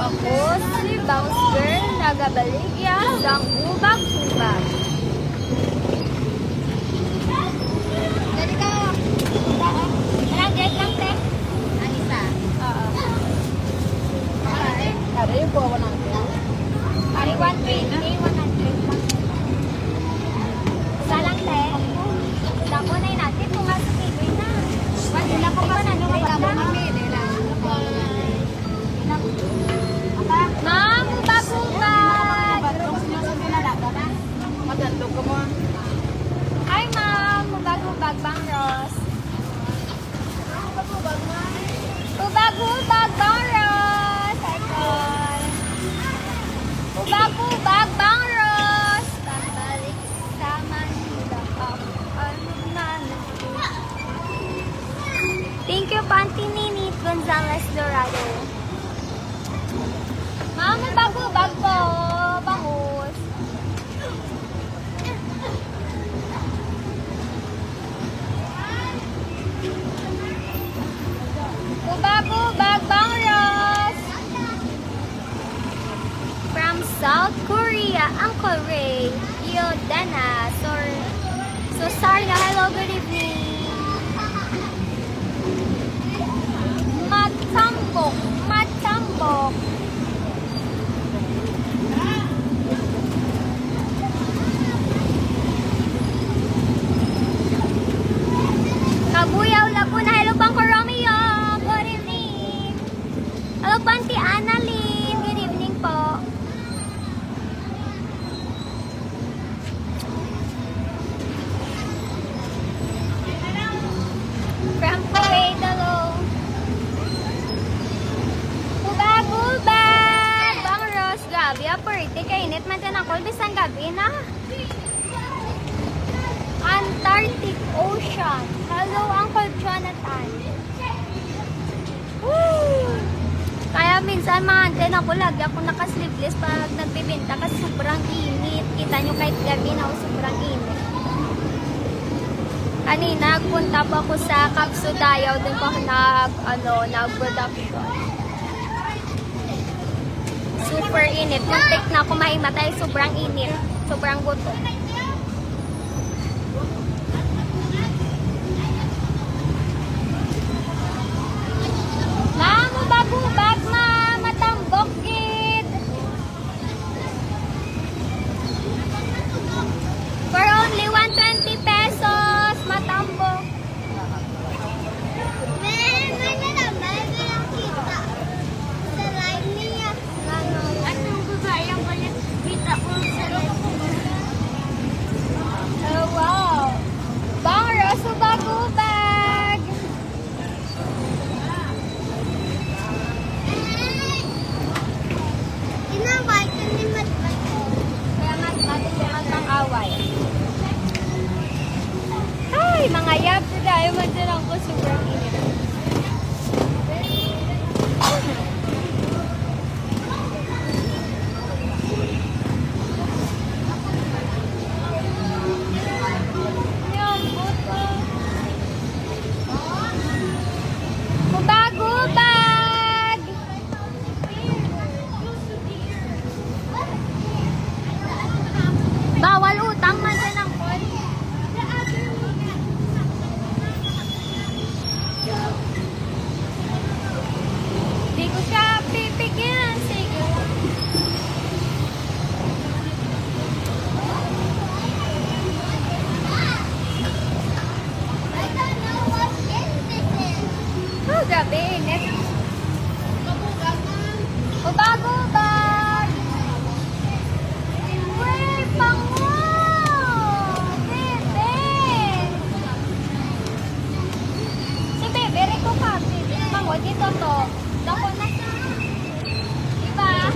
Ako si Bounce Girl, nagabaligya sa ubag-ubag. Dali ka. Ilang get lang, te? Ang isa? Oo. Ada yung po, 100. Ari 120, 100 lang. Isa lang, te. Dako na yun natin kung nga sa TV na. Wala ko pa na nung magkamo kami. Ma'am, ubag-ubag! Magandog ka mo. Hi, ma'am. Ubag-ubag, Bang Ros. Ubag-ubag, Bang Ros. Cycle. Ubag-ubag, Bang Ros. Pambalik sa Manila. Thank you, Panty Ninit Gonzales Dorado. Ma'am, ubag-ubag po. Bangus. Ubag-ubag, Bang Ros. From South Korea, Uncle Ray. Yo, Dana. So sorry na. Hello, good evening. Matambok. Matambok. Kabuyaw Laguna. Hello, Bangko Romeo. Good evening. Hello, Panty Annalyn. Good evening po. From Kuwait, hello. Ubag-ubag. Bang Ros, gabi. Aperte, kainit man din ako. Bisan gabi na. Antarctic Ocean. Hello, Uncle Jonathan. Woo! Kaya minsan mga anten ako lagi ako naka-sleeveless pag nagbibinta kasi sobrang init. Kita nyo kahit gabi na ako sobrang init. Kanina, nagpunta po ako sa Kapsudayaw. Doon po ako nag-production. Super init. Muntik na ako maimatay. Sobrang init. Sobrang gutom. Ma'am, ubag-ubag, ma'am. Matambok, kid. For only 120 pesos. Matambok. Oh, wow. Bang Ros, ubag-ubag. Kaya nga, natin yung mag-away. Ay, mga yab, dahil man silang ko sobrang init. Yung buto. Ubag-ubag! Bawal utang man sa ng kon. Di ko siya pipigyan. Sige. Oh, grabe. Init. Ubag-ubag! Uy, pango! Bebe! Si Bebe, reko ka. Pango, dito to. Dako na siya. Diba?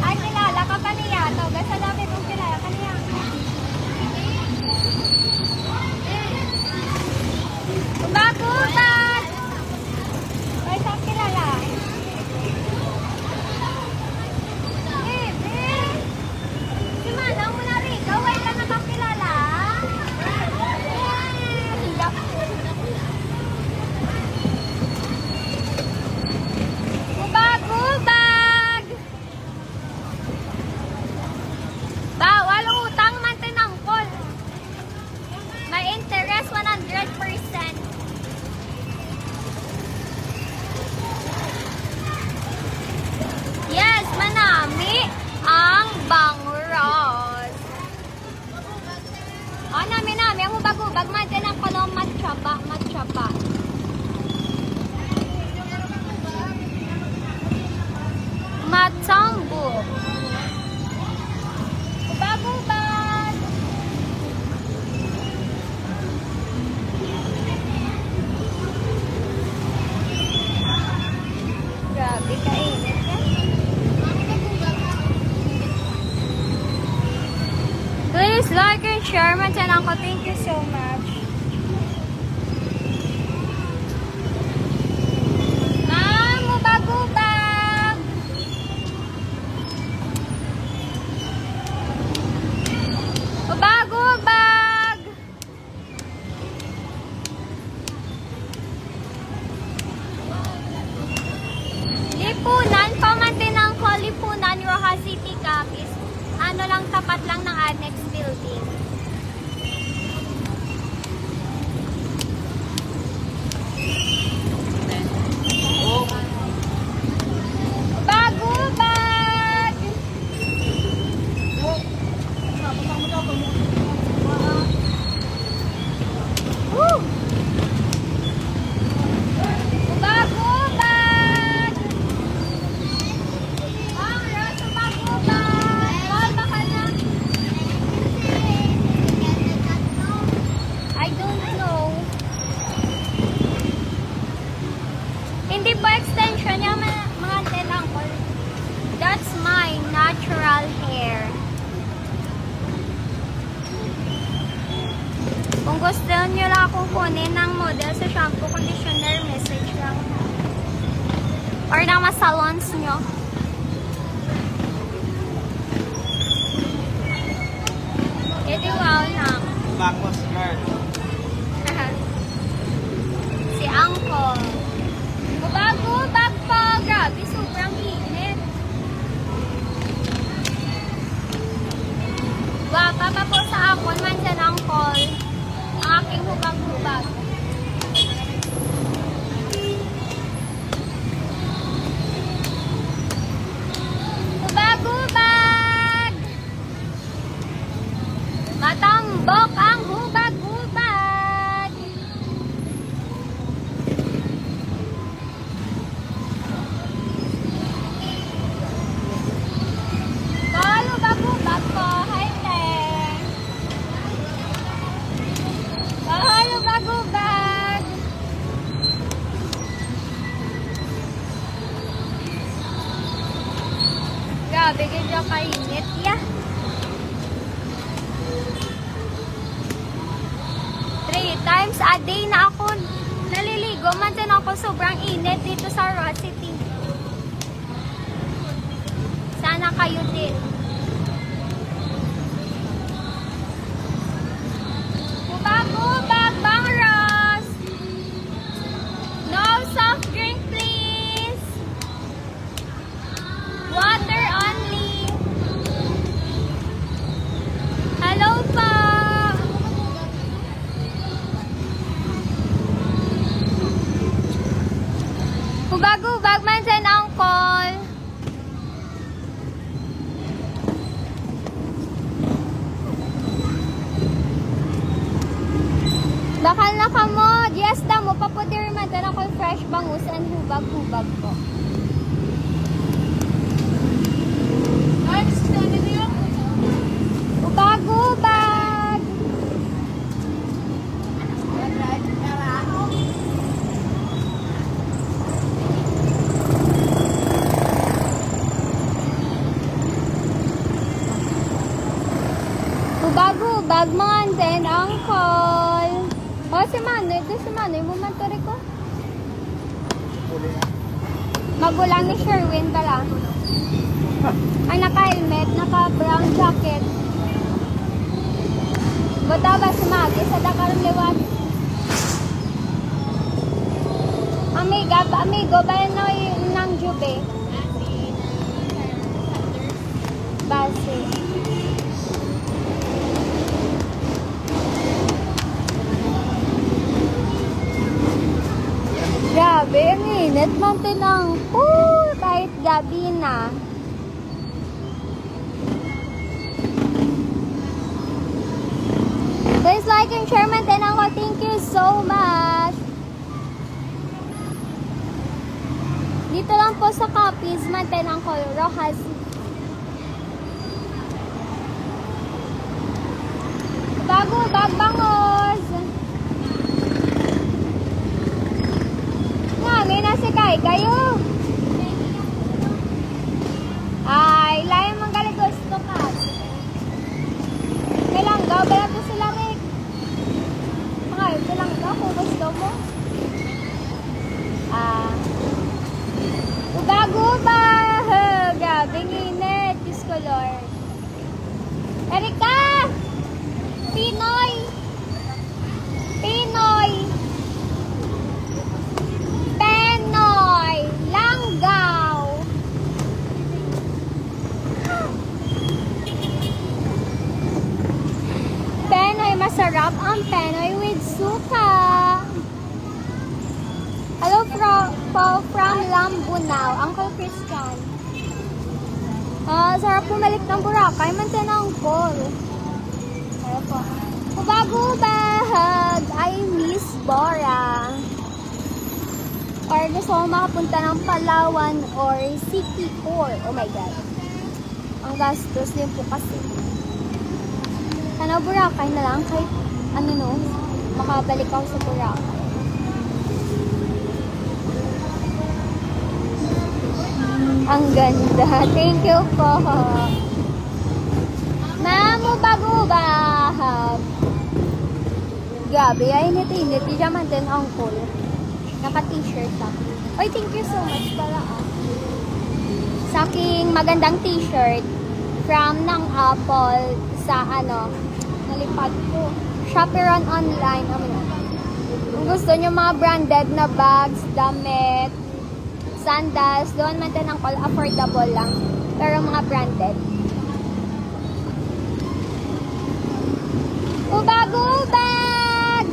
Ay, kilala ka pa niya. Toga sa dami kong kilala ka niya. Ubag-ubag! Ay, saan kilala? Bebe! Si Manang mo na rin. Gaway ka na kakilala. picture. Mandiyan ako. Thank you so much. Ma'am, ubag-ubag. Ubag-ubag. Lipunan, pamantinang ko, Lipunan, Rojas City, Capiz. Ano lang, tapat lang ng annex building. Bagubag! Woo! Bagubag! Ang raso bagubag! Mahal baka na. I don't know. Hindi po extension yung mga telang ko. That's my natural hair. Kung gusto nyo lang akong kunin ng model sa shampoo, conditioner, message lang. Or ng mga salons nyo. Edi wow lang. Bangos girl. Si Uncle. Ubag-ubag po. Grabe, sobrang init. Wapa pa po sa akon man dyan, Uncle. Ang aking hubag-hubag. Hubag-hubag! Matambok ang hubag-hubag! Tol, hubag-hubag po. Hi, te. Tol, hubag-hubag. Grabe, ganyan kainit, ya. 3 times a day na ako naliligo. Mandiyan ako, sobrang init dito sa Rojas City. Sana kayo din. Ubag-ubag, Bang Ros. No soft drink, please. Water only. Hello po. Ubag-ubag man dyan, Uncle. Bakal na ka mo. Yes, mo. Paputir man dyan ako fresh bangus and hubag-hubag po. Ubag-ubag. Ubag-ubag man din, Uncle. O, si Manoy. Doon si Manoy. Bumanturi ko. Magulang ni Sherwin pala. Ay, naka-helmet, naka-brown jacket. Buta ba si Maggie sa Dakarang Liwat? Amigo, ba yun na ng Jube? Basi. Grabe, ang init. Mantinang kahit gabi na. Please like and share, Mantinang ko. Thank you so much. Dito lang po sa Capiz, Mantinang ko, Rojas. Bago-bag bangos. May nasi kayo. Ay, layo mong galing gusto ka. Kailang gaw, pero Tunaw. Uncle Christian. Sarap bumalik ng Boracay. Mantin ang call. Kaya po. Hubag-hubag. I miss Bora. Or gusto ko makapunta ng Palawan or Sikihor. Oh my God. Ang gastos din po kasi. Sana Boracay na lang kahit ano no, makabalik ako sa Boracay. Ang ganda. Thank you po. Mamu bagubahag. Gabi, ay init-init. Di naman din ang cool. Naka-t-shirt ako. Oy, thank you so much pala sa aking magandang t-shirt from ng Apple sa nalipad ko. Shopperon online. Kung gusto nyo mga branded na bags, damit, sandals, doon man din ang call, affordable lang. Pero mga branded. Ubag-ubag!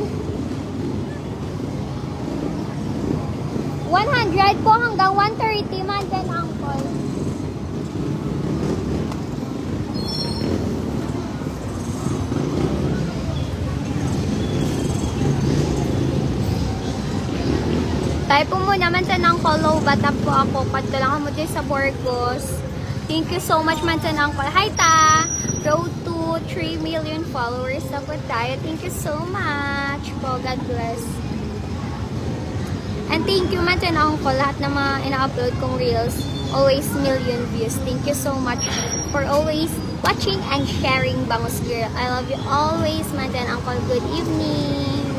100 po hanggang 130 man din ang call. Tayo po muna man sa ng follow batap po ako. Padto lang mo din sa Burgos. Thank you so much man sa ng call. Hi ta! Road to 3 million followers na po tayo. Thank you so much po. God bless. And thank you man sa ng call. Lahat na mga ina-upload kong reels. Always million views. Thank you so much for always watching and sharing Bangus Girl. I love you always man sa ng call. Good evening!